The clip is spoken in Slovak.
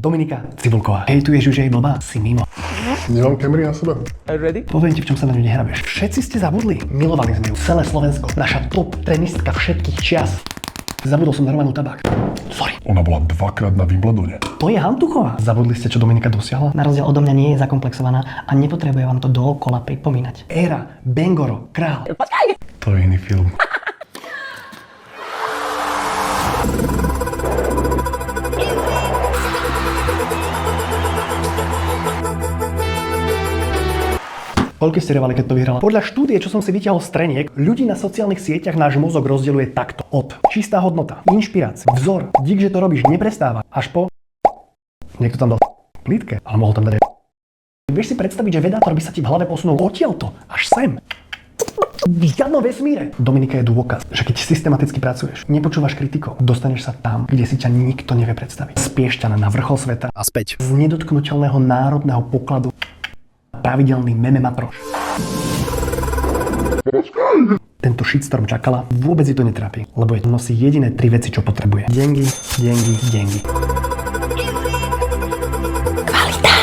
Dominika Cibulková. Hejtuješ ju, že je blbá? Si mimo. Nemám kamery na sebe. Poviem ti, v čom sa na ňu nehrabeš. Všetci ste zabudli. Milovali sme ju. Celé Slovensko. Naša top tenistka všetkých čias. Zabudol som darovanú tabák. Sorry. Ona bola dvakrát na Wimbledone. To je Hantuchová. Zabudli ste, čo Dominika dosiahla? Na rozdiel odo mňa nie je zakomplexovaná a nepotrebuje vám to dookola pripomínať. Éra, Bengoro, král. To je iný film. Koľko ste revali, keď to vyhrala? Podľa štúdie, čo som si vyťahol z treniek, ľudí na sociálnych sieťach náš mozog rozdeľuje takto. Od čistá hodnota, inšpirácia, vzor, dík, že to robíš, neprestáva. Až po... Niekto tam dal plítke, ale mohol tam dať... Vieš si predstaviť, že vedátor by sa ti v hlave posunul odtiaľto, až sem. V žiadnom vesmíre. Dominika je dôkaz, že keď systematicky pracuješ, nepočúvaš kritikov, dostaneš sa tam, kde si ťa nikto nevie predstaviť. Spieš ťa na vrchol sveta A späť. z nedotknuteľného národného pokladu. Pravidelný meme matroš. Tento shitstorm čakala, vôbec ji to netrápi, lebo je nosí jediné 3 veci, čo potrebuje. Dengy, dengy, dengy. Kvalita.